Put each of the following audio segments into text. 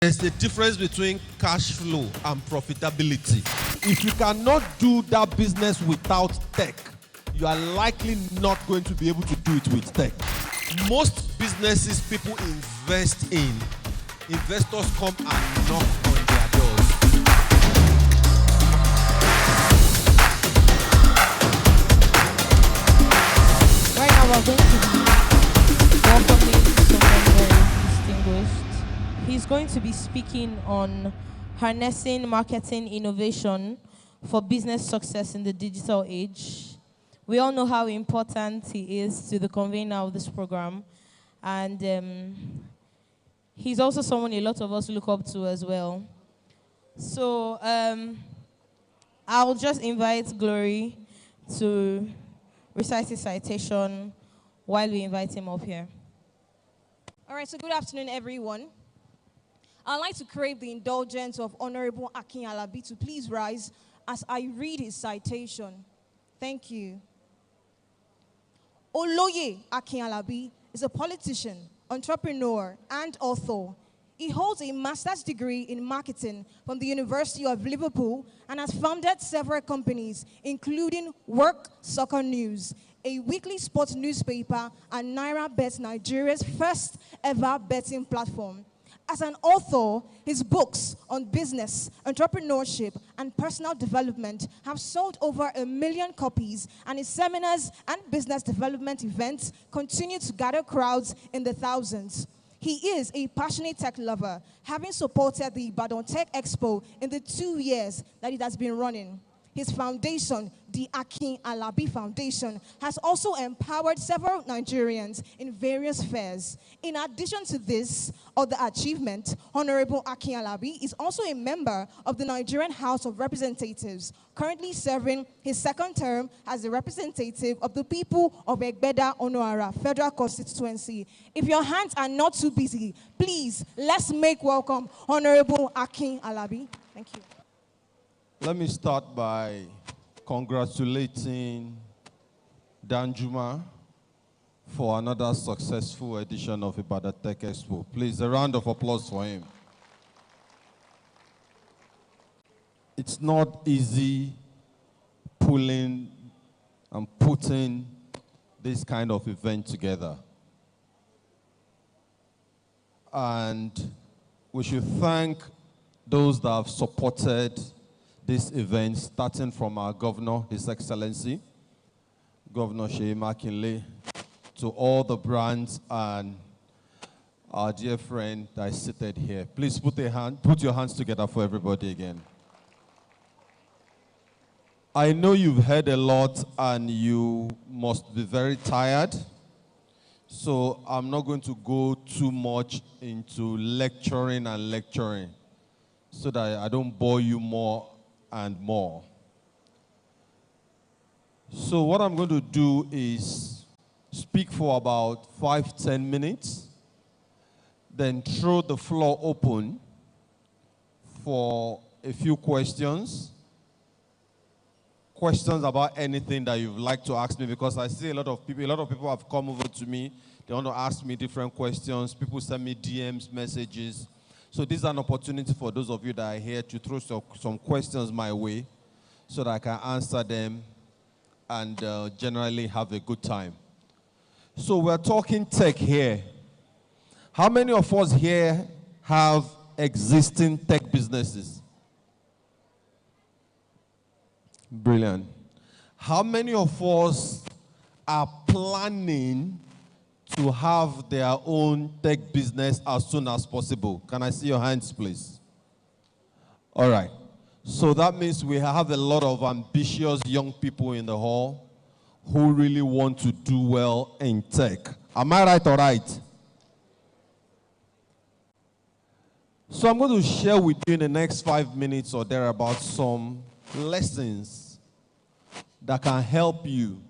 There's a difference between cash flow and profitability. If you cannot do that business without tech, you are likely not going to be able to do it with tech. Most businesses people invest in, investors come and knock on their doors. Right now we're going to be welcoming someone very distinguished. He's going to be speaking on harnessing marketing innovation for business success in the digital age. We all know how important he is to the convener of this program. And he's also someone a lot of us look up to as well. So I'll just invite Glory to recite his citation while we invite him up here. All right, so good afternoon, everyone. I'd like to crave the indulgence of Honorable Akin Alabi to please rise as I read his citation. Thank you. Oloye Akin Alabi is a politician, entrepreneur, and author. He holds a master's degree in marketing from the University of Liverpool and has founded several companies, including Work Soccer News, a weekly sports newspaper, and NairaBet, Nigeria's first ever betting platform. As an author, his books on business, entrepreneurship, and personal development have sold over 1 million copies, and his seminars and business development events continue to gather crowds in the thousands. He is a passionate tech lover, having supported the Ibadan Tech Expo in the 2 years that it has been running. His foundation, the Akin Alabi Foundation, has also empowered several Nigerians in various fairs. In addition to this other achievement, Honorable Akin Alabi is also a member of the Nigerian House of Representatives, currently serving his second term as the representative of the people of Egbeda Onoara Federal Constituency. If your hands are not too busy, please, let's make welcome Honorable Akin Alabi. Thank you. Let me start by congratulating Danjuma for another successful edition of Ibadan Tech Expo. Please, a round of applause for him. It's not easy pulling and putting this kind of event together. And we should thank those that have supported this event, starting from our governor, His Excellency, Governor Hon Akin Alabi, to all the brands and our dear friend that is seated here. Please put your hands together for everybody again. I know you've heard a lot and you must be very tired, so I'm not going to go too much into lecturing so that I don't bore you more and more. So what I'm going to do is speak for about 5-10 minutes, then throw the floor open for a few questions about anything that you'd like to ask me, because I see a lot of people have come over to me. They want to ask me different questions. People send me DMs, messages. So this is an opportunity for those of you that are here to throw some questions my way so that I can answer them and generally have a good time. So we're talking tech here. How many of us here have existing tech businesses? Brilliant. How many of us are planning to have their own tech business as soon as possible? Can I see your hands, please? All right. So that means we have a lot of ambitious young people in the hall who really want to do well in tech. Am I right or right? So I'm going to share with you in the next 5 minutes or thereabout some lessons that can help you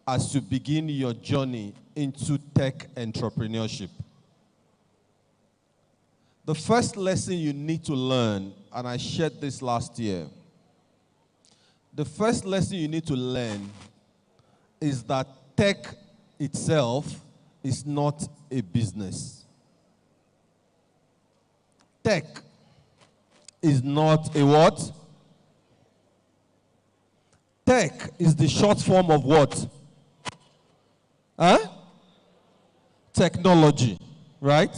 as you begin your journey into tech entrepreneurship. The first lesson you need to learn, and I shared this last year, the first lesson you need to learn is that tech itself is not a business. tech is not a what? Tech is the short form of what? Huh? Technology, right?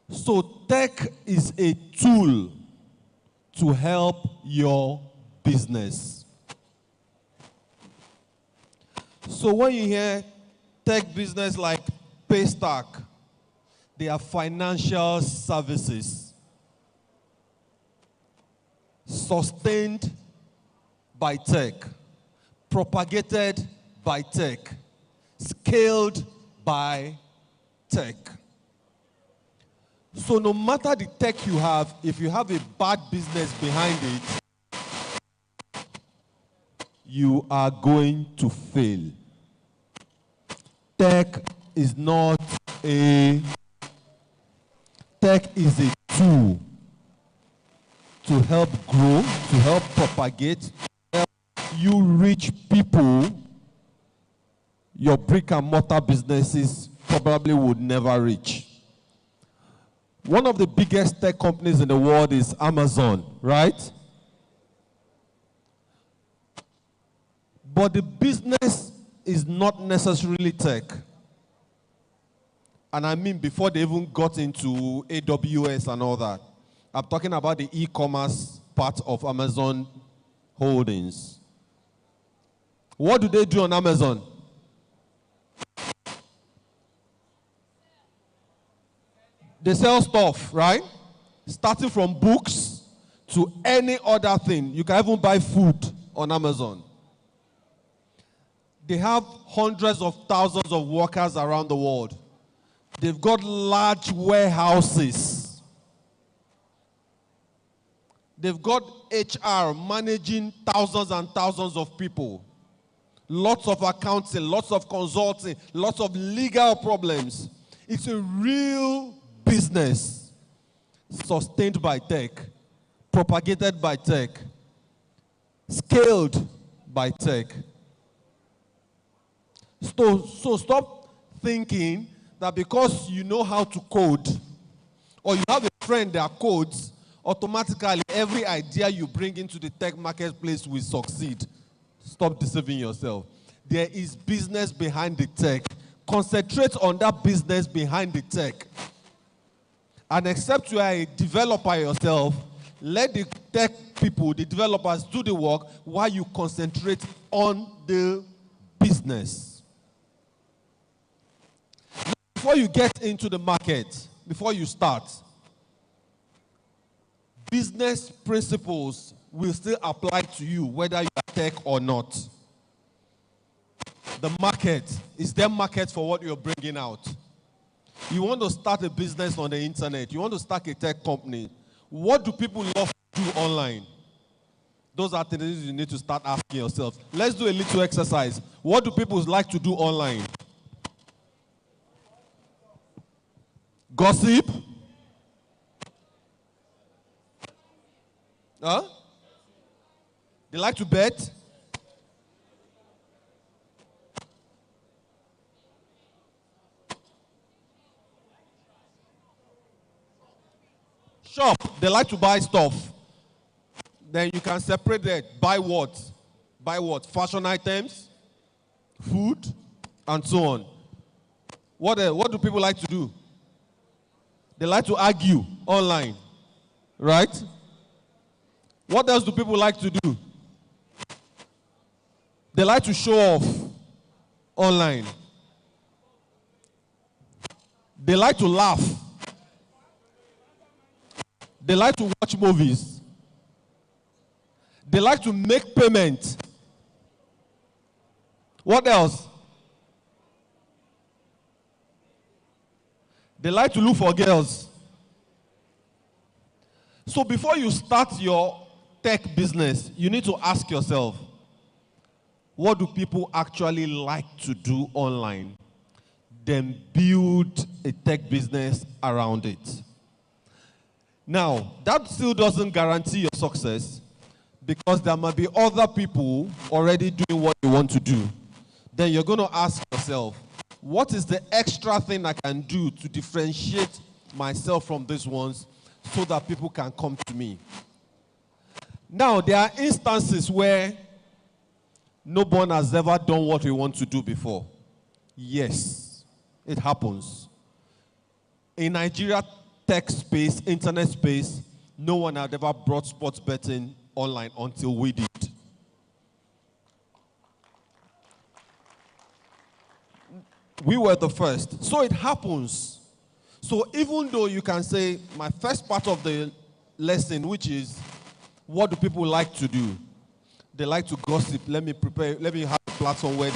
So tech is a tool to help your business. So when you hear tech business like Paystack, they are financial services sustained by tech, propagated by tech, scaled by tech. So no matter the tech you have, if you have a bad business behind it, you are going to fail. Tech is not a, tech is a tool to help grow, to help propagate, to help you reach people your brick and mortar businesses probably would never reach. One of the biggest tech companies in the world is Amazon, right? But the business is not necessarily tech. And I mean before they even got into AWS and all that. I'm talking about the e-commerce part of Amazon Holdings. What do they do on Amazon? They sell stuff, right? Starting from books to any other thing. You can even buy food on Amazon. They have hundreds of thousands of workers around the world. They've got large warehouses. They've got HR managing thousands and thousands of people. Lots of accounting, lots of consulting, lots of legal problems. It's a real business sustained by tech, propagated by tech, scaled by tech. So stop thinking that because you know how to code or you have a friend that codes, automatically every idea you bring into the tech marketplace will succeed. Stop deceiving yourself. There is business behind the tech. Concentrate on that business behind the tech. And except you are a developer yourself, let the tech people, the developers, do the work while you concentrate on the business. Before you get into the market, before you start, business principles will still apply to you whether you are tech or not. The market is their market for what you're bringing out. You want to start a business on the internet. You want to start a tech company. What do people love to do online? Those are things you need to start asking yourself. Let's do a little exercise. What do people like to do online? Gossip? Huh? They like to bet? Shop, they like to buy stuff. Then you can separate that. Buy what? Buy what? Fashion items, food, and so on. What do people like to do? They like to argue online, right? What else do people like to do? They like to show off online. They like to laugh. They like to watch movies. They like to make payment. What else? They like to look for girls. So before you start your tech business, you need to ask yourself, what do people actually like to do online? Then build a tech business around it. Now, that still doesn't guarantee your success because there might be other people already doing what you want to do. Then you're going to ask yourself, what is the extra thing I can do to differentiate myself from these ones so that people can come to me. Now, there are instances where no one has ever done what we want to do before. Yes, it happens. In Nigeria tech space, internet space, no one had ever brought sports betting online until we did. We were the first. So it happens. So even though you can say, my first part of the lesson, which is, what do people like to do? They like to gossip. Let me have a platform where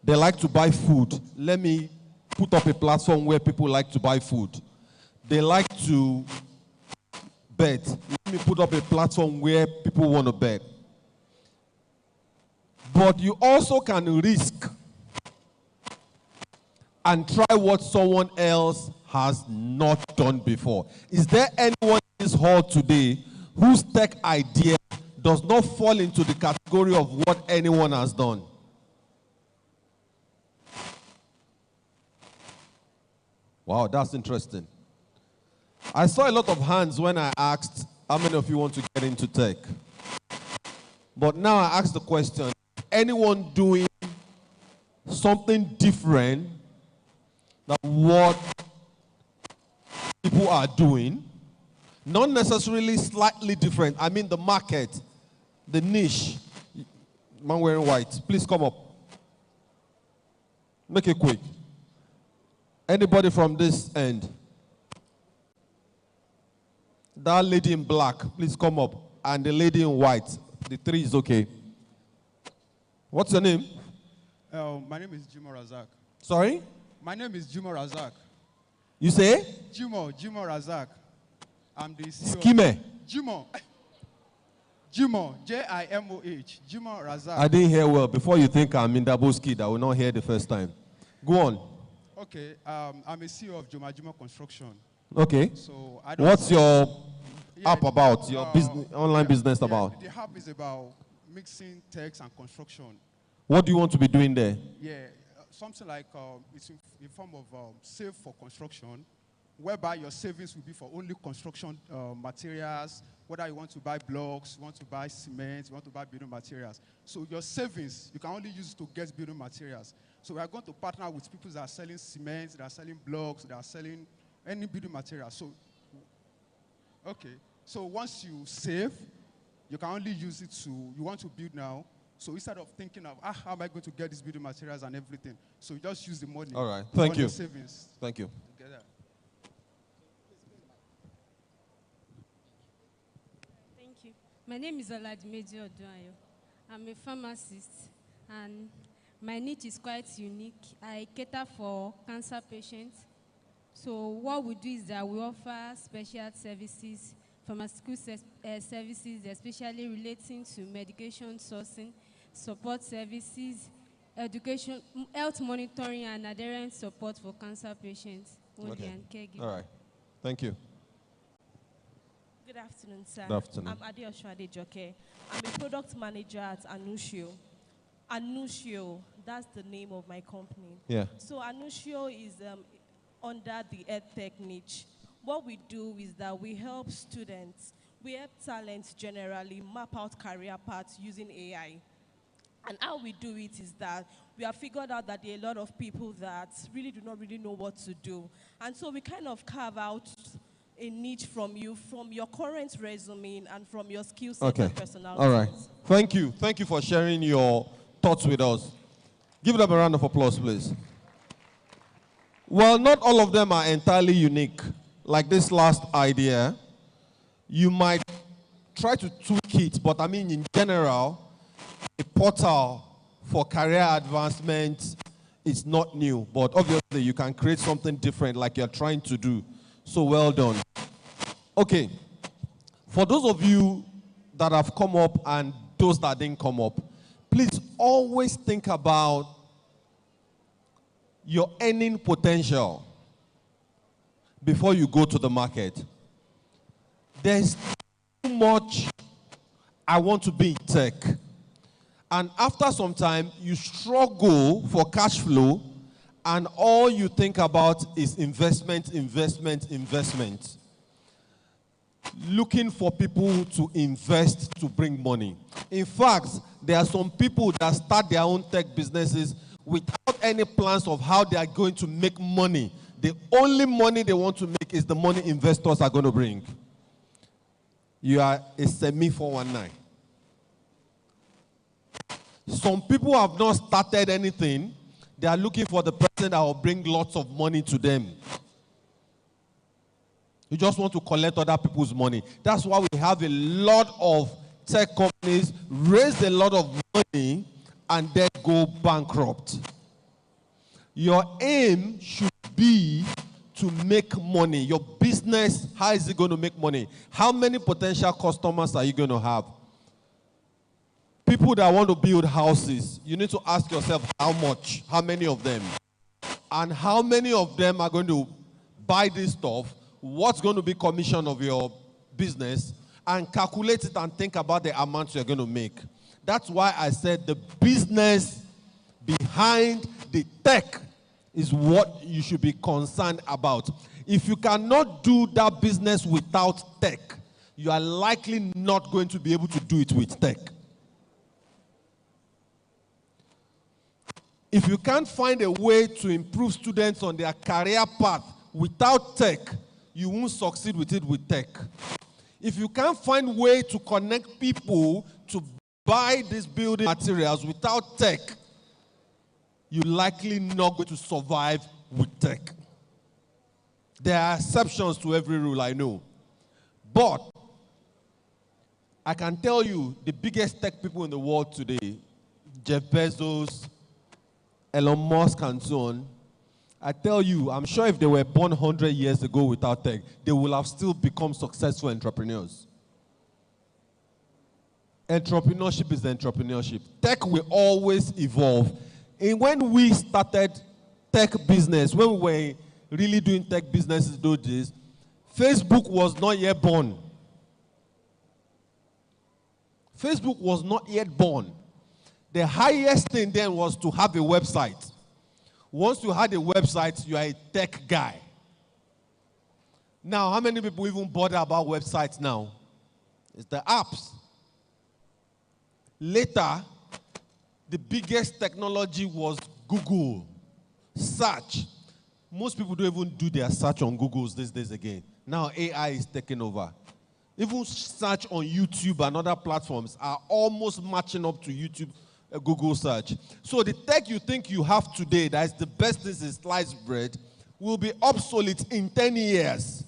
they like to buy food. Let me put up a platform where people like to buy food. They like to bet. Let me put up a platform where people want to bet. But you also can risk and try what someone else has not done before. Is there anyone in this hall today whose tech idea does not fall into the category of what anyone has done? Wow, that's interesting. I saw a lot of hands when I asked how many of you want to get into tech. But now I ask the question, anyone doing something different than what people are doing? Not necessarily slightly different. I mean the market, the niche. Man wearing white, please come up. Make it quick. Anybody from this end? That lady in black, please come up. And the lady in white. The three is okay. What's your name? My name is Jimo Razak. Sorry? My name is Jimo Razak. You say? Jimo Razak. I'm the CEO. Skime. Jimo, J-I-M-O-H. Jimo Razak. I didn't hear well. Before you think I'm in Daboski, I will not hear the first time. Go on. Okay, I'm a CEO of Jimo Construction. Okay. So I don't What's your app about? Your business, online business about? The app is about mixing techs and construction. What do you want to be doing there? Yeah, something like it's in form of save for construction, whereby your savings will be for only construction materials, whether you want to buy blocks, you want to buy cement, you want to buy building materials. So your savings, you can only use to get building materials. So we are going to partner with people that are selling cement, that are selling blocks, that are selling any building materials. So, okay. So once you save, you can only use it to, you want to build now. So instead of thinking of, how am I going to get these building materials and everything? So you just use the money. All right. Thank you. Savings. Thank you. Together. Thank you. My name is Oladimeji Oduayo. I'm a pharmacist, and my niche is quite unique. I cater for cancer patients. So what we do is that we offer special services, pharmaceutical services, especially relating to medication sourcing, support services, education, health monitoring, and adherence support for cancer patients, Okay. and caregivers. All right. Thank you. Good afternoon, sir. Good afternoon. I'm Adeosun Adejoke. I'm a product manager at Anusio. Anusio, that's the name of my company. Yeah. So Anusio is under the EdTech niche. What we do is that we help students, we help talents generally map out career paths using AI. And how we do it is that we have figured out that there are a lot of people that really do not really know what to do. And so we kind of carve out a niche from you, from your current resume and from your skill set and personality. All right. Thank you. Thank you for sharing your thoughts with us. Give them a round of applause, please. Well, not all of them are entirely unique. Like this last idea, you might try to tweak it, but I mean, in general, a portal for career advancement is not new, but obviously you can create something different like you're trying to do. So well done. Okay, for those of you that have come up and those that didn't come up, please always think about your earning potential before you go to the market. There's too much I want to be in tech. And after some time, you struggle for cash flow, and all you think about is investment, investment, investment. looking for people to invest to bring money. In fact, there are some people that start their own tech businesses without any plans of how they are going to make money. The only money they want to make is the money investors are going to bring. You are a semi-419. Some people have not started anything. They are looking for the person that will bring lots of money to them. You just want to collect other people's money. That's why we have a lot of tech companies raise a lot of money and then go bankrupt. Your aim should be to make money. Your business, how is it going to make money? How many potential customers are you going to have? People that want to build houses, you need to ask yourself how much, how many of them, and how many of them are going to buy this stuff, what's going to be commission of your business, and calculate it and think about the amount you're going to make. That's why I said the business behind the tech is what you should be concerned about. If you cannot do that business without tech, you are likely not going to be able to do it with tech. If you can't find a way to improve students on their career path without tech, you won't succeed with it with tech. If you can't find a way to connect people to buy these building materials without tech, you're likely not going to survive with tech. There are exceptions to every rule, I know. But I can tell you the biggest tech people in the world today, Jeff Bezos, Elon Musk, and so on, I tell you, I'm sure if they were born 100 years ago without tech, they will have still become successful entrepreneurs. Entrepreneurship is entrepreneurship. Tech will always evolve. And when we started tech business, when we were really doing tech businesses those days, Facebook was not yet born. Facebook was not yet born. The highest thing then was to have a website. Once you had a website, you are a tech guy. Now, how many people even bother about websites now? It's the apps. Later, the biggest technology was Google. Search. Most people don't even do their search on Google these days again. Now AI is taking over. Even search on YouTube and other platforms are almost matching up to YouTube, Google search. So the tech you think you have today that is the best thing in sliced bread will be obsolete in 10 years.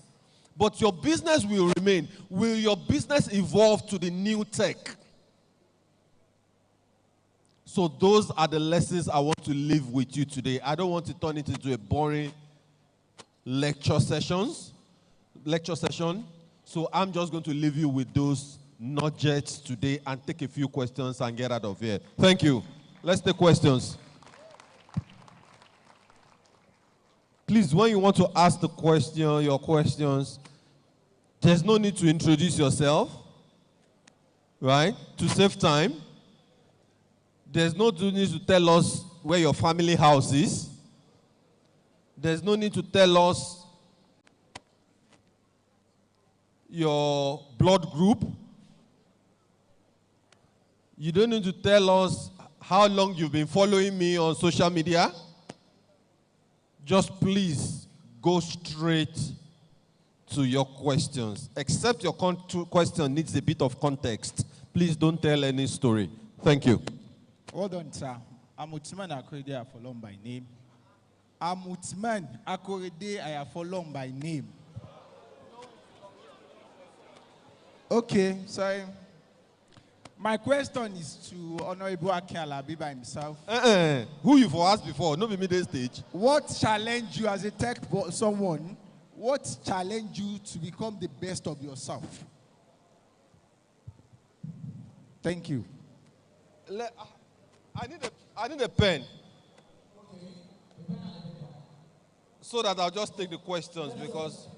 But your business will remain. Will your business evolve to the new tech? So those are the lessons I want to leave with you today. I don't want to turn it into a boring lecture session. So I'm just going to leave you with those nuggets today and take a few questions and get out of here. Thank you. Let's take questions. Please, when you want to ask the question, your questions, there's no need to introduce yourself, right? To save time. There's no need to tell us where your family house is. There's no need to tell us your blood group. You don't need to tell us how long you've been following me on social media. Just please go straight to your questions. Except your question needs a bit of context. Please don't tell any story. Thank you. Well done, sir. I'm Uthman Akorede, I follow by name. I'm Uthman Akorede, I follow by name. Okay, so my question is to Honorable Akin Alabi by himself. Who you for asked before? No be middle stage. What challenged you as a tech someone? What challenged you to become the best of yourself? Thank you. I need a pen. So that I'll just take the questions because.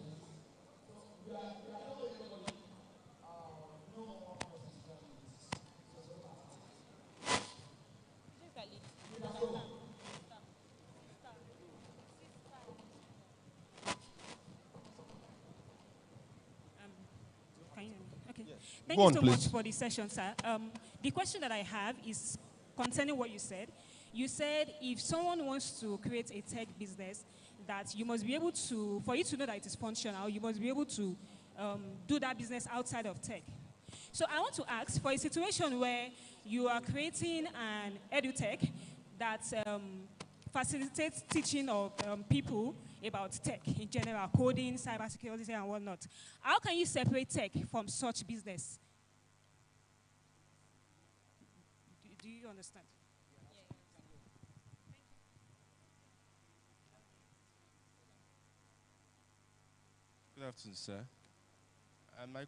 Thank Go you on, so please. much for the session, sir. The question that I have is concerning what you said. You said if someone wants to create a tech business, that you must be able to, for you to know that it is functional, you must be able to do that business outside of tech. So I want to ask, for a situation where you are creating an edutech that facilitates teaching of people about tech in general, coding, cybersecurity, and whatnot, how can you separate tech from such business? Do you understand? Good afternoon, sir. And my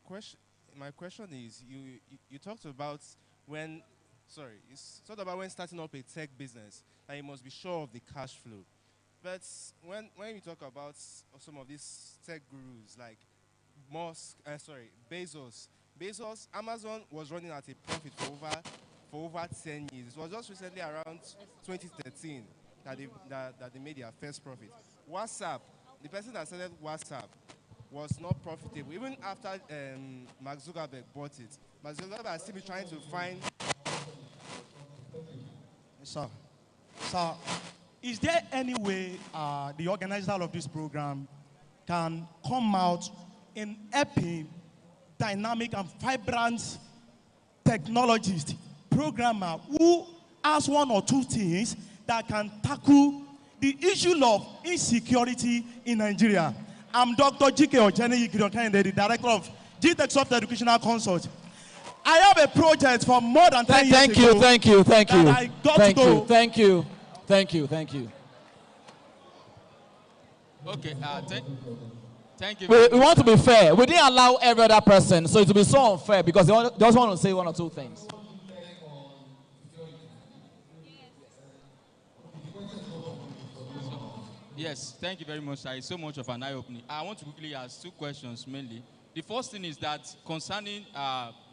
question is, you talked about when, it's talked about when starting up a tech business, that you must be sure of the cash flow. But when you talk about some of these tech gurus like Bezos, Amazon was running at a profit for over 10 years. It was just recently around 2013 that they made their first profit. WhatsApp, the person that started WhatsApp was not profitable. Even after Mark Zuckerberg bought it, Mark Zuckerberg is still trying to find. Sir, is there any way the organizer of this program can come out in helping dynamic and vibrant technologist, programmer who has one or two things that can tackle the issue of insecurity in Nigeria? I'm Dr. G.K. Ojeni Yikirokende, the director of GTech Software Educational Consult. I have a project for more than 10 years ago. Thank you. Thank you. Okay, thank you. We want to be fair. We didn't allow every other person, so it will be so unfair because they just want to say one or two things. Yes, thank you very much, sir. It's so much of an eye-opening. I want to quickly ask two questions mainly. The first thing is that concerning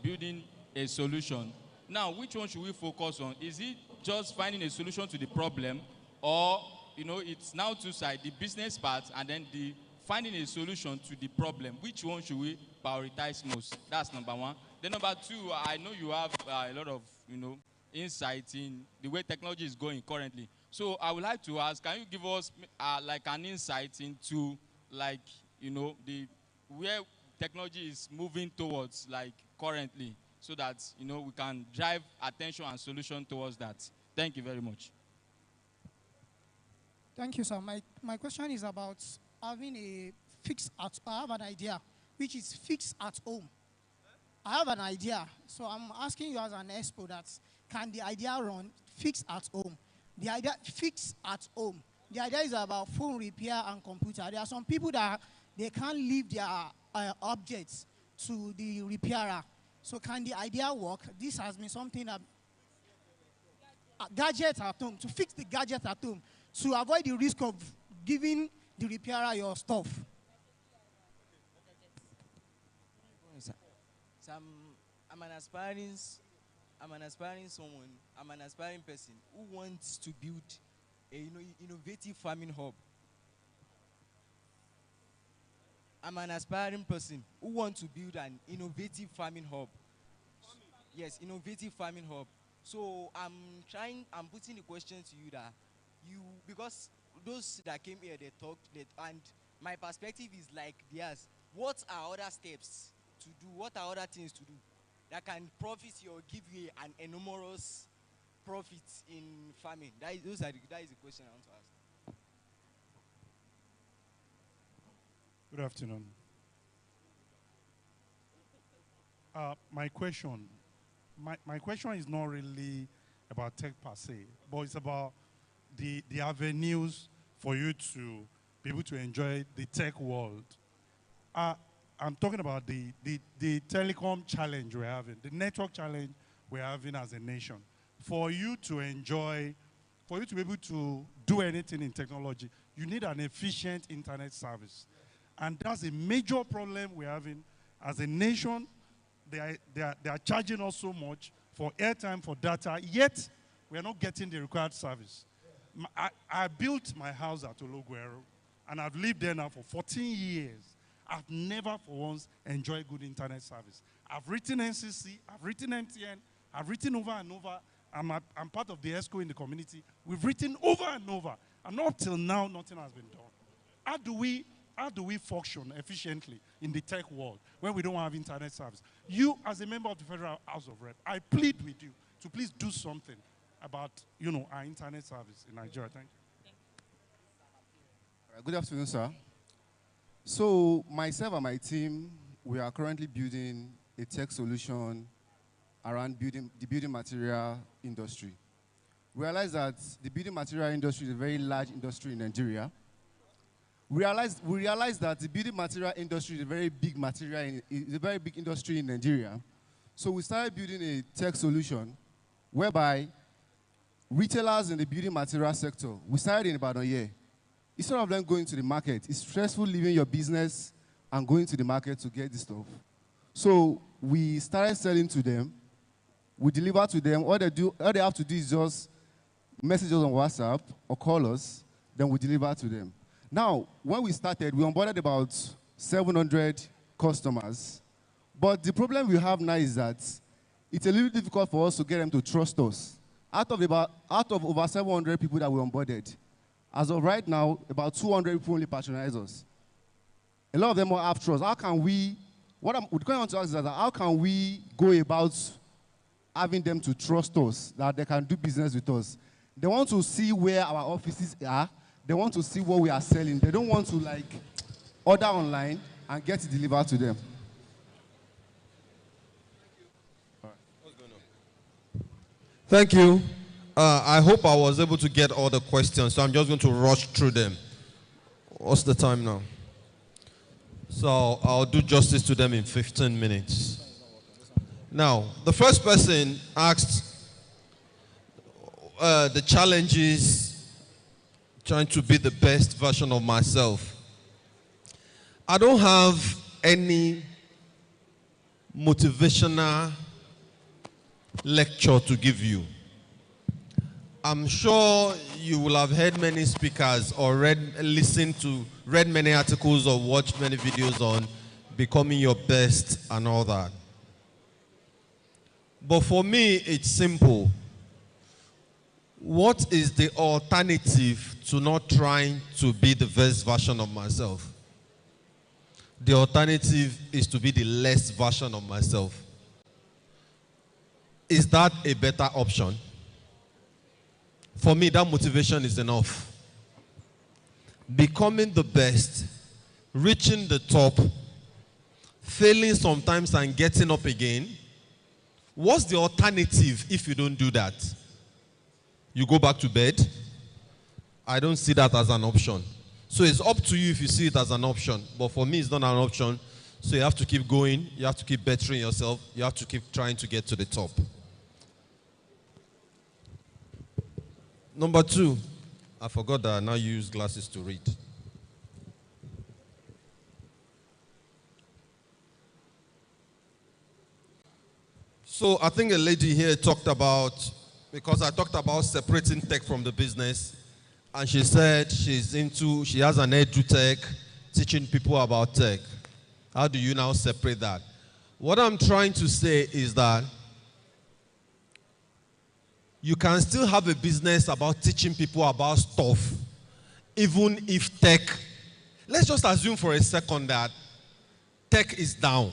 building a solution. Now, which one should we focus on? Is it just finding a solution to the problem, or it's now two sides, the business part and then the finding a solution to the problem? Which one should we prioritize most? That's number one. Then number two, I know you have a lot of insight in the way technology is going currently. So I would like to ask, can you give us like an insight into the where technology is moving towards currently, so that we can drive attention and solution towards that? Thank you very much. Thank you, sir. My question is about having a I have an idea, which is fixed at home. I have an idea, so I'm asking you as an expo that can the idea run fixed at home? The idea fixed at home. The idea is about phone repair and computer. There are some people that they can't leave their objects to the repairer. So can the idea work? This has been something that gadget at home, to fix the gadget at home, to avoid the risk of giving the repairer your stuff. So I'm an aspiring someone. I'm an aspiring person who wants to build a innovative farming hub. I'm an aspiring person who wants to build an innovative farming hub. Yes, innovative farming hub. So I'm putting the question to you that because those that came here, they talked, and my perspective is like theirs. What are other steps to do? What are other things to do that can profit you or give you an enormous profit in farming? That is the question I want to ask. Good afternoon. My question is not really about tech per se, but it's about the avenues for you to be able to enjoy the tech world. I'm talking about the telecom challenge we're having, the network challenge we're having as a nation. For you to be able to do anything in technology, you need an efficient internet service. And that's a major problem we're having as a nation. They are charging us so much for airtime, for data, yet we're not getting the required service. I built my house at Ologuero, and I've lived there now for 14 years. I've never for once enjoyed good internet service. I've written NCC, I've written MTN, I've written over and over. I'm part of the ESCO in the community. We've written over and over. And up till now, nothing has been done. How do we function efficiently in the tech world when we don't have internet service? You, as a member of the Federal House of Rep, I plead with you to please do something about, our internet service in Nigeria. Thank you. Good afternoon, sir. So myself and my team, we are currently building a tech solution around the building material industry. We realize that the building material industry is a very large industry in Nigeria. We realize that the building material industry is a very big industry in Nigeria. So we started building a tech solution whereby retailers in the building material sector, we started in Ibadan here. Instead of them going to the market, it's stressful leaving your business and going to the market to get this stuff. So we started selling to them. We deliver to them. All they have to do is just message us on WhatsApp or call us, then we deliver to them. Now, when we started, we onboarded about 700 customers. But the problem we have now is that it's a little difficult for us to get them to trust us. Out of over 700 people that we onboarded, as of right now, about 200 people only patronize us. A lot of them will have trust. How can we, what I'm going to ask is that how can we go about having them to trust us, that they can do business with us? They want to see where our offices are. They want to see what we are selling. They don't want to order online and get it delivered to them. Thank you. I hope I was able to get all the questions, so I'm just going to rush through them. What's the time now? So I'll do justice to them in 15 minutes. Now, the first person asked the challenges trying to be the best version of myself. I don't have any motivational lecture to give you. I'm sure you will have heard many speakers or read many articles or watched many videos on becoming your best and all that. But for me, it's simple. What is the alternative to not trying to be the best version of myself? The alternative is to be the less version of myself. Is that a better option? For me, that motivation is enough. Becoming the best, reaching the top, failing sometimes and getting up again. What's the alternative if you don't do that? You go back to bed? I don't see that as an option. So it's up to you if you see it as an option. But for me, it's not an option. So you have to keep going. You have to keep bettering yourself. You have to keep trying to get to the top. Number 2, I forgot that I now use glasses to read. So I think a lady here talked about, because I talked about separating tech from the business, and she said she has an edu-tech, teaching people about tech. How do you now separate that? What I'm trying to say is that you can still have a business about teaching people about stuff, even if tech, let's just assume for a second that tech is down.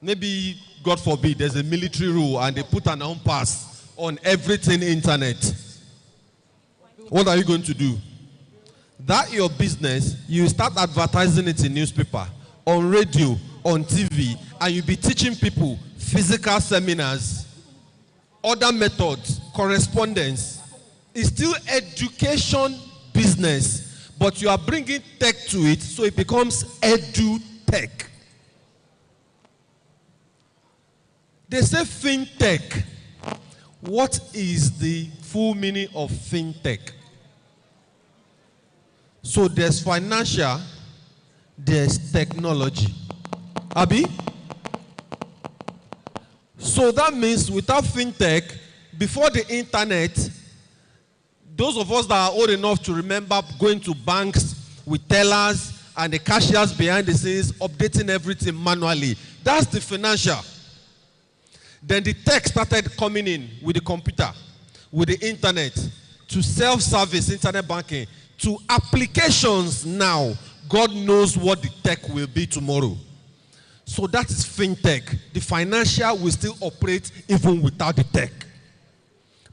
Maybe, God forbid, there's a military rule and they put an on-pass on everything internet. What are you going to do? That your business, you start advertising it in newspaper, on radio, on TV, and you'll be teaching people physical seminars, other methods, correspondence. It's still education business, but you are bringing tech to it, so it becomes edu-tech. They say fintech. What is the full meaning of fintech? So there's financial, there's technology. Abi? So that means without fintech, before the internet, those of us that are old enough to remember going to banks with tellers and the cashiers behind the scenes updating everything manually. That's the financial. Then the tech started coming in with the computer, with the internet, to self-service internet banking, to applications now. God knows what the tech will be tomorrow. So that is fintech. The financial will still operate even without the tech.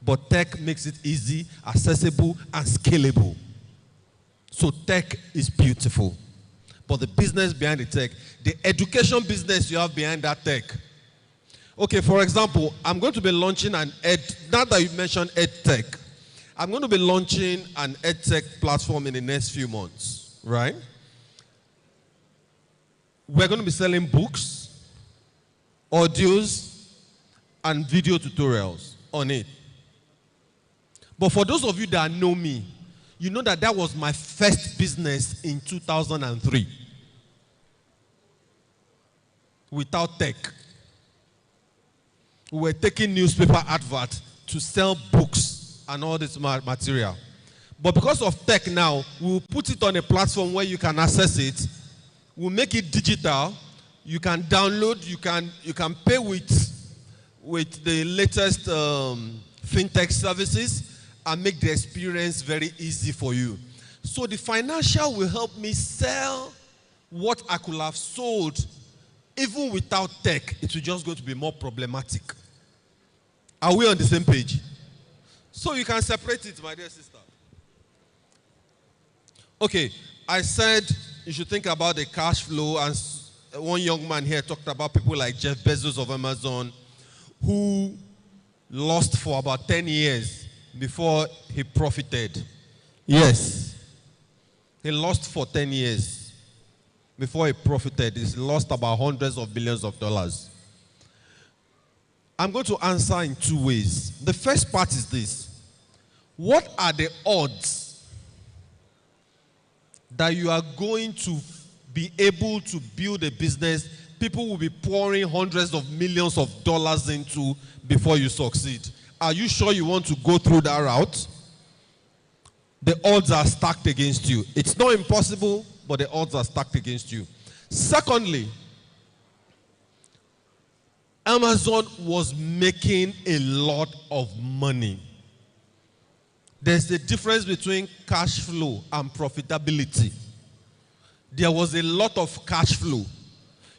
But tech makes it easy, accessible, and scalable. So tech is beautiful. But the business behind the tech, the education business you have behind that tech. Okay, for example, I'm going to be launching now that you mentioned EdTech, I'm going to be launching an EdTech platform in the next few months, right? We're going to be selling books, audios, and video tutorials on it. But for those of you that know me, you know that was my first business in 2003. Without tech. We were taking newspaper adverts to sell books and all this material. But because of tech now, we'll put it on a platform where you can access it. We'll make it digital. You can download, you can pay with the latest fintech services and make the experience very easy for you. So the financial will help me sell what I could have sold even without tech. It will just going to be more problematic. Are we on the same page? So you can separate it, my dear sister. Okay, I said you should think about the cash flow, and one young man here talked about people like Jeff Bezos of Amazon who lost for about 10 years before he profited. Yes. He lost for 10 years before he profited. He's lost about hundreds of billions of dollars. I'm going to answer in two ways. The first part is this. What are the odds that you are going to be able to build a business people will be pouring hundreds of millions of dollars into before you succeed? Are you sure you want to go through that route? The odds are stacked against you. It's not impossible, but the odds are stacked against you. Secondly, Amazon was making a lot of money. There's a difference between cash flow and profitability. There was a lot of cash flow.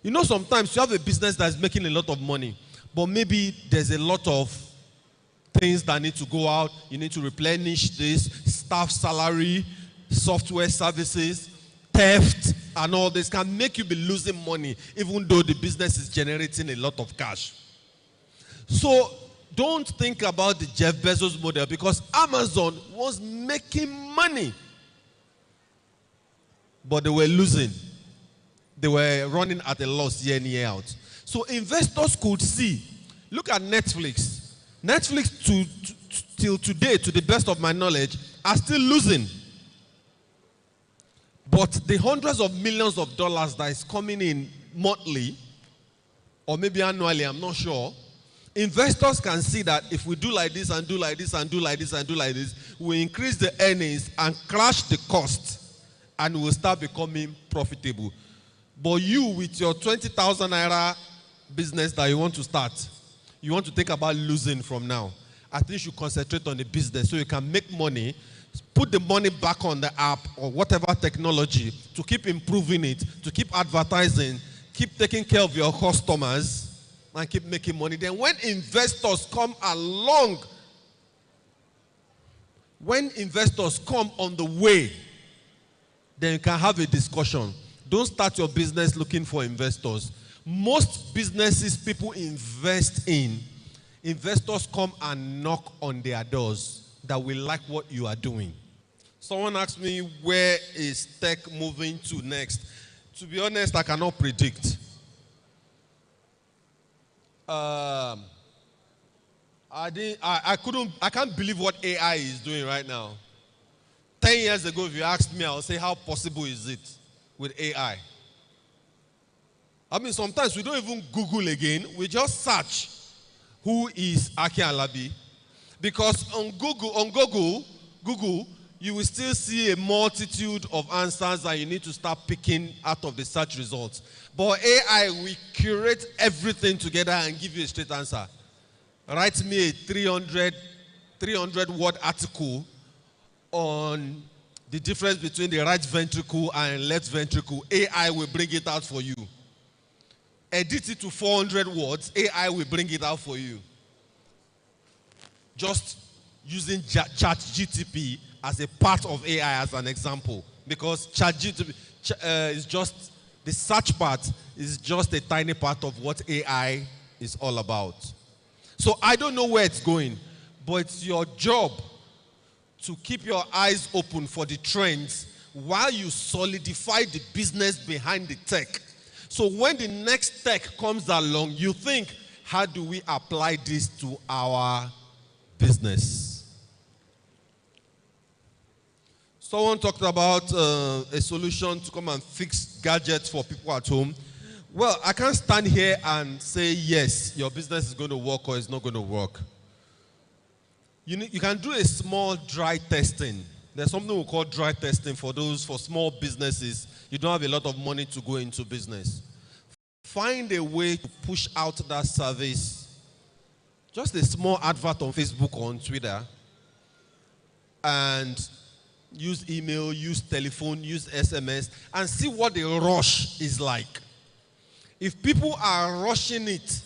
You know, sometimes you have a business that's making a lot of money, but maybe there's a lot of things that need to go out. You need to replenish this, staff salary, software services, theft, and all this can make you be losing money, even though the business is generating a lot of cash. So don't think about the Jeff Bezos model, because Amazon was making money, but they were losing. They were running at a loss year in, year out. So investors could see. Look at Netflix. Netflix till today, to the best of my knowledge, are still losing. But the hundreds of millions of dollars that is coming in monthly, or maybe annually, I'm not sure, investors can see that if we do like this and do like this and do like this and do like this, we increase the earnings and crash the cost, and we'll start becoming profitable. But you, with your 20,000 naira business that you want to start, you want to think about losing from now. I think you should concentrate on the business so you can make money, put the money back on the app or whatever technology to keep improving it, to keep advertising, keep taking care of your customers, and keep making money. Then when investors come along, when investors come on the way, then you can have a discussion. Don't start your business looking for investors. Most businesses people invest in, investors come and knock on their doors that will like what you are doing. Someone asked me, where is tech moving to next? To be honest, I cannot predict. I can't believe what AI is doing right now. 10 years ago, if you asked me, I would say, how possible is it with AI? I mean, sometimes we don't even Google again. We just search, who is Akin Alabi? Because on Google, you will still see a multitude of answers and you need to start picking out of the search results. But AI will curate everything together and give you a straight answer. Write me a 300 word article on the difference between the right ventricle and left ventricle. AI will bring it out for you. Edit it to 400 words, AI will bring it out for you. Just using ChatGPT as a part of AI as an example. Because ChatGPT is just, the search part is just a tiny part of what AI is all about. So I don't know where it's going, but it's your job to keep your eyes open for the trends while you solidify the business behind the tech. So when the next tech comes along, you think, how do we apply this to our business? Someone talked about a solution to come and fix gadgets for people at home. Well, I can't stand here and say, yes, your business is going to work or it's not going to work. You can do a small dry testing. There's something we call dry testing for small businesses. You don't have a lot of money to go into business. Find a way to push out that service. Just a small advert on Facebook or on Twitter. And use email, use telephone, use SMS, and see what the rush is like. If people are rushing it,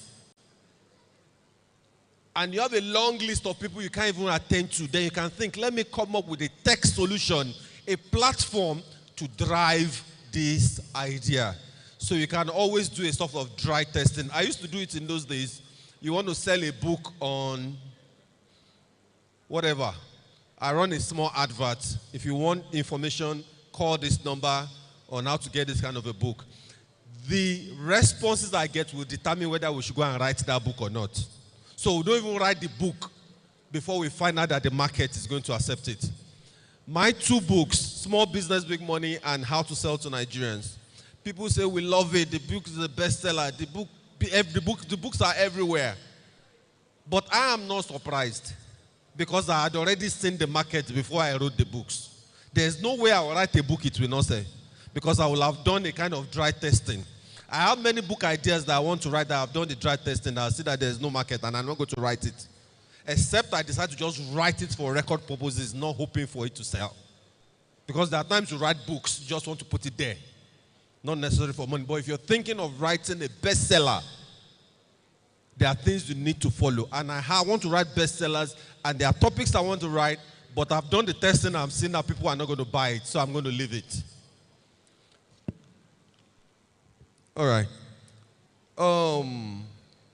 and you have a long list of people you can't even attend to, then you can think, let me come up with a tech solution, a platform to drive this idea. So you can always do a sort of dry testing. I used to do it in those days. You want to sell a book on whatever. I run a small advert. If you want information, call this number on how to get this kind of a book. The responses I get will determine whether we should go and write that book or not. So we don't even write the book before we find out that the market is going to accept it. My 2 books, Small Business, Big Money and How to Sell to Nigerians. People say we love it. The book is the bestseller. The books are everywhere. But I am not surprised because I had already seen the market before I wrote the books. There's no way I will write a book it will not sell because I will have done a kind of dry testing. I have many book ideas that I want to write that I've done the dry testing. I'll see that there's no market and I'm not going to write it. Except I decide to just write it for record purposes, not hoping for it to sell. Because there are times you write books, you just want to put it there. Not necessarily for money. But if you're thinking of writing a bestseller, there are things you need to follow. And I want to write bestsellers, and there are topics I want to write, but I've done the testing, I'm seeing that people are not going to buy it, so I'm going to leave it. All right.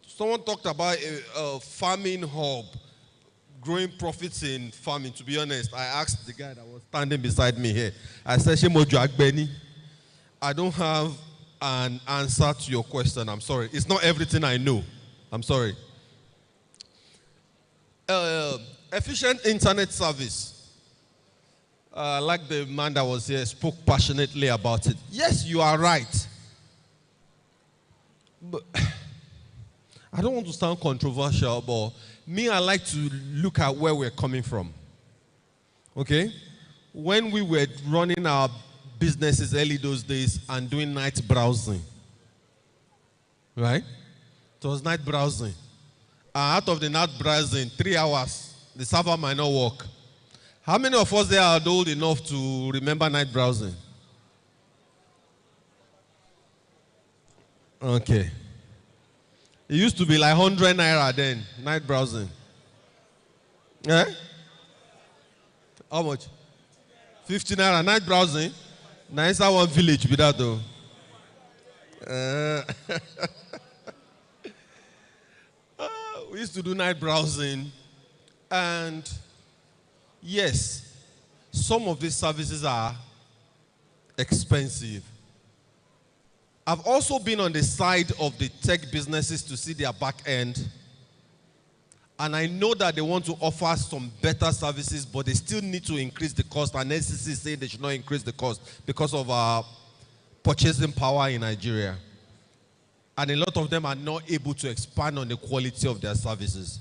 Someone talked about a farming hub, growing profits in farming. To be honest, I asked the guy that was standing beside me here. I said, Shemojo Agbeni, I don't have an answer to your question. I'm sorry. It's not everything I know. I'm sorry. Efficient internet service. Like the man that was here spoke passionately about it. Yes, you are right. But I don't want to sound controversial, but me, I like to look at where we're coming from. Okay? When we were running our businesses early those days and doing night browsing, right? It was night browsing. Out of the night browsing, 3 hours, the server might not work. How many of us there are old enough to remember night browsing? Okay. It used to be like 100 naira then, night browsing. Eh? How much? 50 naira, night browsing. Now inside one village, be that though. We used to do night browsing, and yes, some of these services are expensive. I've also been on the side of the tech businesses to see their back end, and I know that they want to offer some better services, but they still need to increase the cost, and NCC say they should not increase the cost because of our purchasing power in Nigeria. And a lot of them are not able to expand on the quality of their services.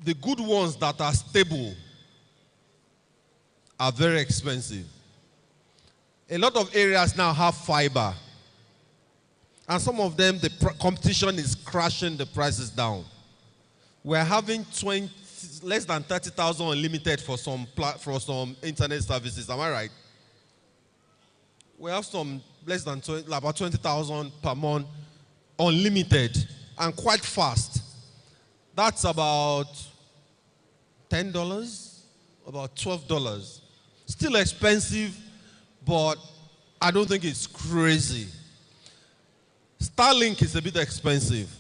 The good ones that are stable are very expensive. A lot of areas now have fiber. And some of them, the competition is crashing the prices down. We're having less than 30,000 unlimited for some internet services. Am I right? We have some less than about 20,000 per month unlimited and quite fast. That's about $10, about $12. Still expensive, but I don't think it's crazy. Starlink is a bit expensive.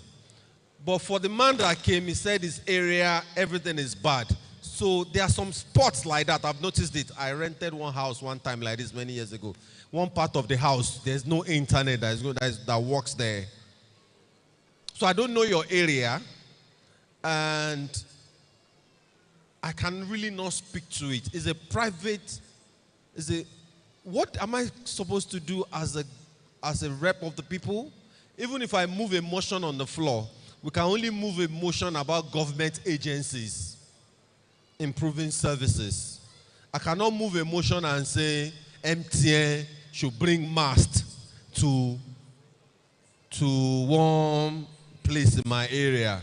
But for the man that came, he said his area, everything is bad. So there are some spots like that. I've noticed it. I rented one house one time like this many years ago. One part of the house, there's no internet that works there. So I don't know your area, and I can really not speak to it. It's a private, what am I supposed to do as a rep of the people? Even if I move a motion on the floor, we can only move a motion about government agencies improving services. I cannot move a motion and say MTN should bring mast to one place in my area.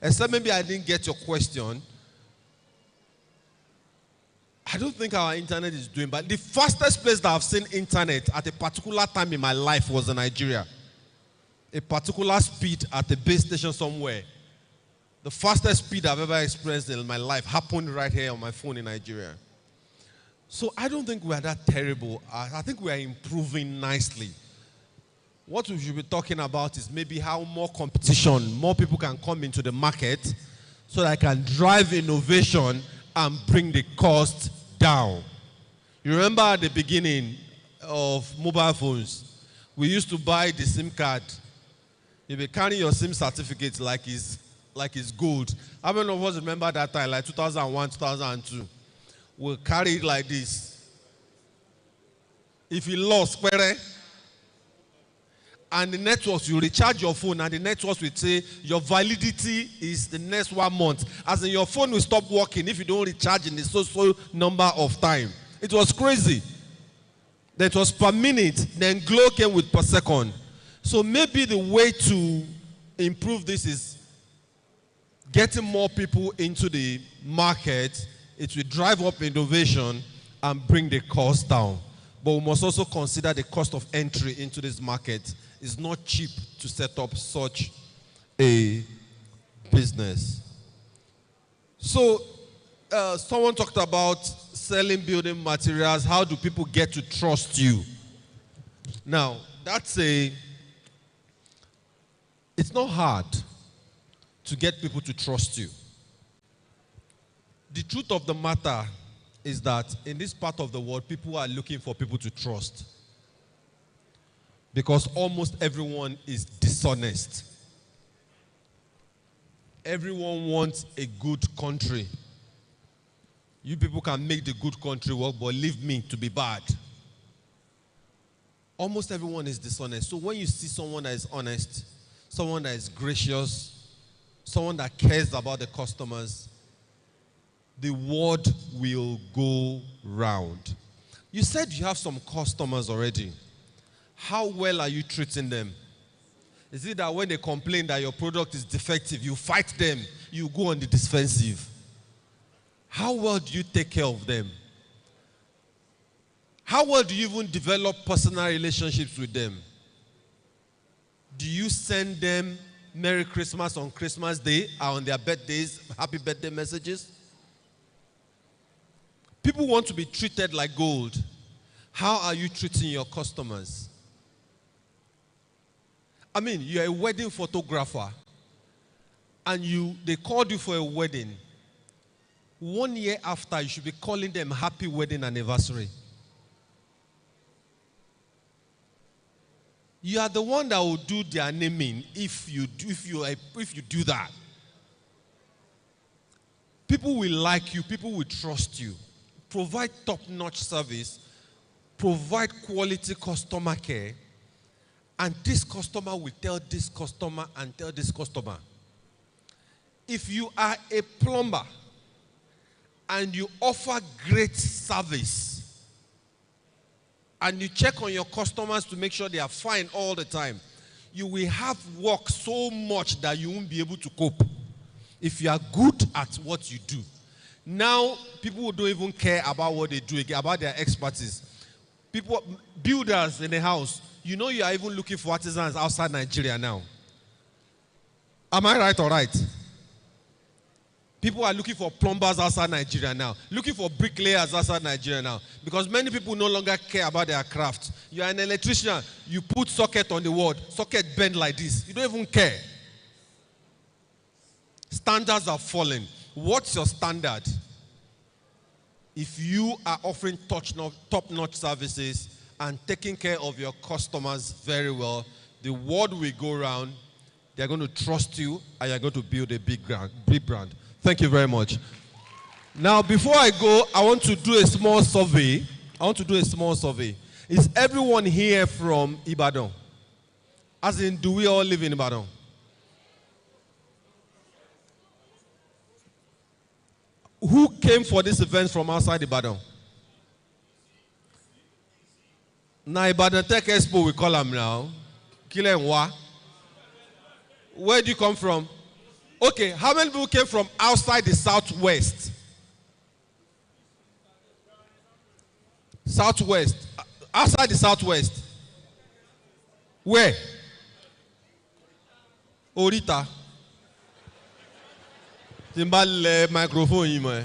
Except maybe I didn't get your question. I don't think our internet is doing, but the fastest place that I've seen internet at a particular time in my life was in Nigeria. A particular speed at a base station somewhere. The fastest speed I've ever experienced in my life happened right here on my phone in Nigeria. So I don't think we are that terrible. I think we are improving nicely. What we should be talking about is maybe how more competition, more people can come into the market so that I can drive innovation and bring the cost down. You remember at the beginning of mobile phones, we used to buy the SIM card. You be carrying your SIM certificate like it's gold. How many of us remember that time, like 2001, 2002? We'll carry it like this. If you lost, and the networks, you recharge your phone, and the networks will say your validity is the next 1 month. As in, your phone will stop working if you don't recharge in the so number of time. It was crazy. That was per minute, then Glow came with per second. So maybe the way to improve this is getting more people into the market. It will drive up innovation and bring the cost down. But we must also consider the cost of entry into this market. It's not cheap to set up such a business. So someone talked about selling building materials. How do people get to trust you? Now, it's not hard to get people to trust you. The truth of the matter is that in this part of the world, people are looking for people to trust. Because almost everyone is dishonest. Everyone wants a good country. You people can make the good country work, but leave me to be bad. Almost everyone is dishonest. So when you see someone that is honest, someone that is gracious, someone that cares about the customers, the word will go round. You said you have some customers already. How well are you treating them? Is it that when they complain that your product is defective, you fight them, you go on the defensive? How well do you take care of them? How well do you even develop personal relationships with them? Do you send them Merry Christmas on Christmas Day or on their birthdays, happy birthday messages? People want to be treated like gold. How are you treating your customers? I mean, you're a wedding photographer and they called you for a wedding. 1 year after, you should be calling them happy wedding anniversary. You are the one that will do their naming if you do that. People will like you, people will trust you. Provide top-notch service, provide quality customer care, and this customer will tell this customer and tell this customer. If you are a plumber and you offer great service, and you check on your customers to make sure they are fine all the time, you will have work so much that you won't be able to cope if you are good at what you do. Now, people don't even care about what they do, about their expertise. People, builders in the house, you know you are even looking for artisans outside Nigeria now. Am I right or right? People are looking for plumbers outside Nigeria now, looking for bricklayers outside Nigeria now, because many people no longer care about their craft. You are an electrician, you put socket on the wall, socket bend like this. You don't even care. Standards are falling. What's your standard? If you are offering top-notch services and taking care of your customers very well, the world will go around. They're going to trust you, and you're going to build a big brand. Thank you very much. Now, before I go, I want to do a small survey. Is everyone here from Ibadan? As in, do we all live in Ibadan? Who came for this event from outside Ibadan? Now, Ibadan Tech Expo, we call them now. Kilenwa. Where do you come from? Okay, how many people came from outside the southwest? Southwest. Outside the southwest. Where? Orita. Timbal microphone.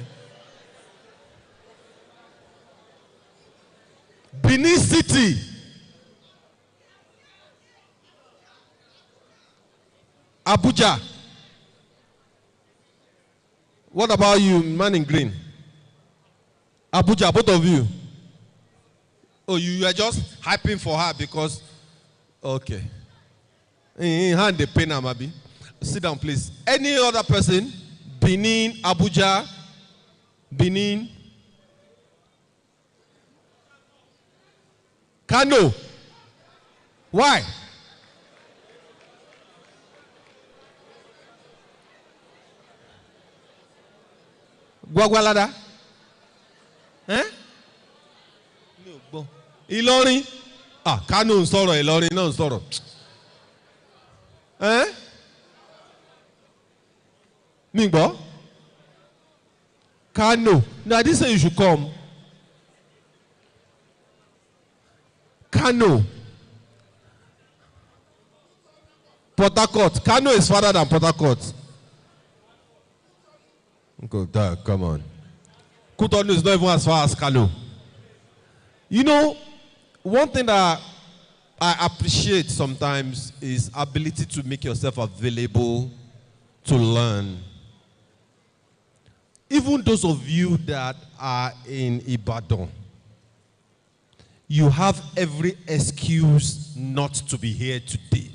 Benin City. Abuja. What about you, man in green? Abuja, both of you. Oh, you are just hyping for her because, okay. Hand the pen, Amabi. Sit down, please. Any other person? Benin, Abuja, Benin, Kano. Why? Gwagwalada? Eh? Ìlọrin? Ah, Kano ń sọ̀rọ̀, Ìlọrin náà ń sọ̀rọ̀. Eh? Mingbo? Kano. No, I didn't say you should come. Kano. Port Harcourt. Kano is farther than Port Harcourt. Come on. Cotonou is not even as far as Kano. You know, one thing that I appreciate sometimes is ability to make yourself available to learn. Even those of you that are in Ibadan, you have every excuse not to be here today.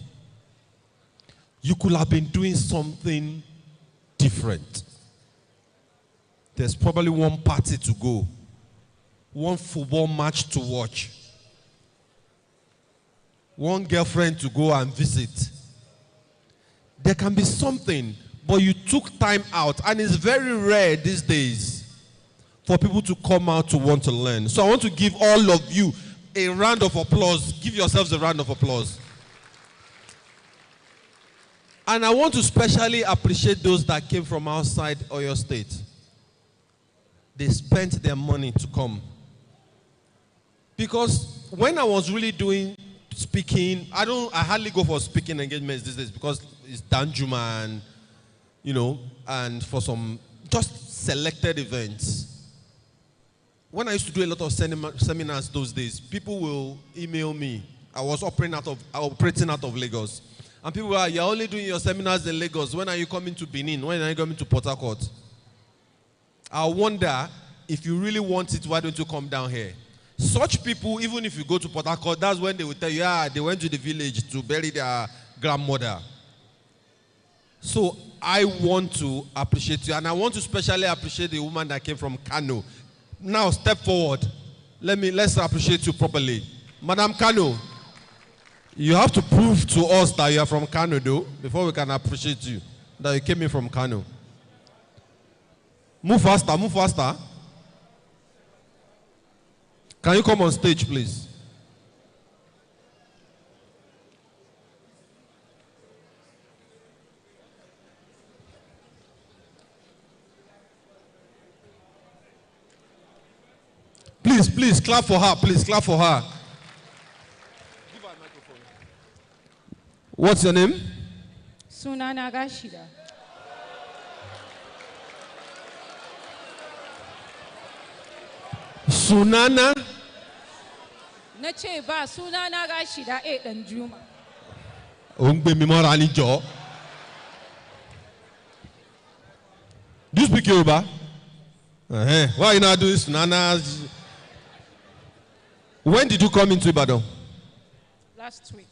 You could have been doing something different. There's probably one party to go, one football match to watch, one girlfriend to go and visit. There can be something, but you took time out, and it's very rare these days for people to come out to want to learn. So I want to give all of you a round of applause. Give yourselves a round of applause. And I want to specially appreciate those that came from outside Oyo State. They spent their money to come. Because when I was really doing speaking, I hardly go for speaking engagements these days because it's Danjuma and, you know, and for some just selected events. When I used to do a lot of seminars those days, people will email me. I was operating out of Lagos. And people were, you're only doing your seminars in Lagos. When are you coming to Benin? When are you coming to Port Harcourt? I wonder, if you really want it, why don't you come down here? Such people, even if you go to Port Harcourt, that's when they will tell you, they went to the village to bury their grandmother. So I want to appreciate you, and I want to especially appreciate the woman that came from Kano. Now step forward. Let's appreciate you properly. Madam Kano, you have to prove to us that you are from Kano, though, before we can appreciate you, that you came in from Kano. Move faster, move faster. Can you come on stage, please? Please clap for her. Please clap for her. Give her a microphone. What's your name? Sunana Rashida. Sunana? Na ce ba sunana Rashida dan Juma. Ongbe mi mora ni jo. Do you speak Yoruba? Why are you not doing Sunana? When did you come into Ibadan? Last week.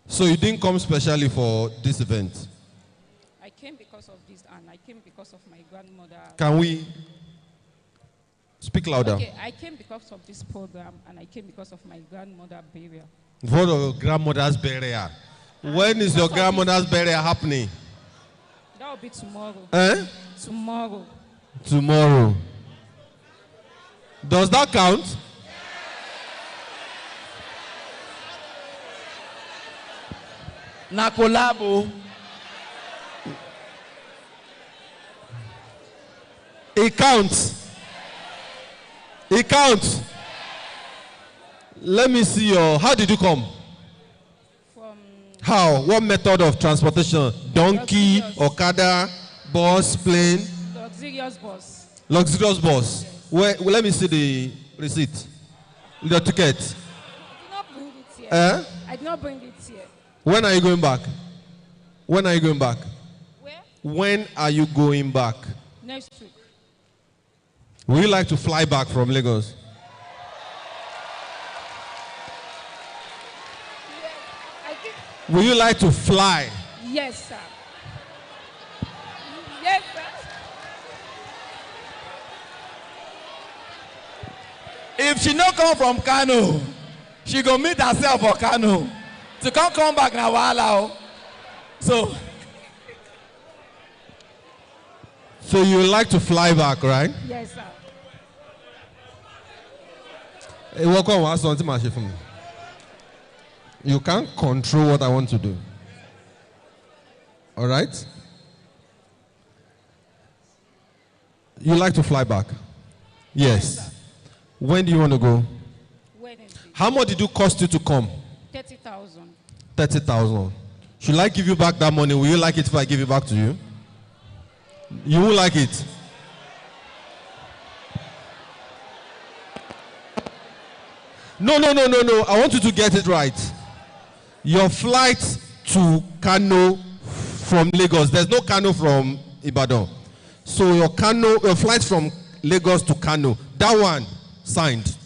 So you didn't come specially for this event? I came because of this and I came because of my grandmother. Can we speak louder? Okay, I came because of this program and I came because of my grandmother burial. For your grandmother's burial. When is your grandmother's burial happening? That will be tomorrow. Eh? Tomorrow. Tomorrow. Does that count? Na collabo. It counts. It counts. Let me see your. How did you come? How? What method of transportation? Donkey, Okada, bus, plane? Luxurious bus. Luxurious bus. Where? Well, let me see the receipt. The ticket. I did not bring it here. Eh? I did not bring it here. When are you going back? When are you going back? Where? When are you going back? Next week. Would you like to fly back from Lagos? I think. Would you like to fly? Yes, sir. Yes, sir. If she no come from Kano, she go meet herself for Kano. To come back na wahala. So you would like to fly back, right? Yes, sir. Hey, welcome. What's something my for me? You can't control what I want to do. All right? You like to fly back? Yes. When do you want to go? Wednesday. How much did it cost you to come? 30,000. 30,000. Should I give you back that money? Will you like it if I give it back to you? You will like it. No. I want you to get it right. Your flight to Kano from Lagos. There's no Kano from Ibadan. So your flight from Lagos to Kano. That one signed.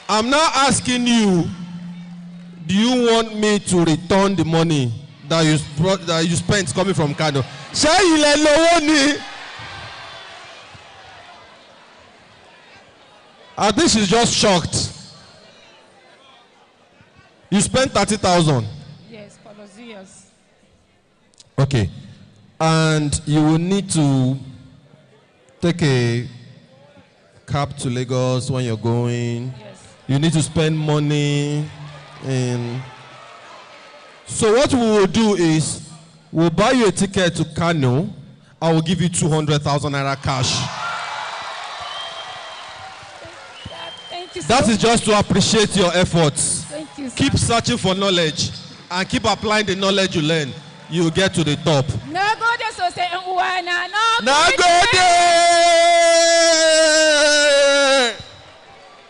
I'm now asking you, do you want me to return the money that you spent coming from Kano? I think she's just shocked. You spent 30,000. Yes, for those years. Okay. And you will need to take a cab to Lagos when you're going. Yes. You need to spend money. So what we will do is, we'll buy you a ticket to Kano. I will give you 200,000 naira cash. Thank you so That is just to appreciate your efforts. Thank you, sir. Keep searching for knowledge and keep applying the knowledge you learn. You will get to the top. Nagode so say Nagode!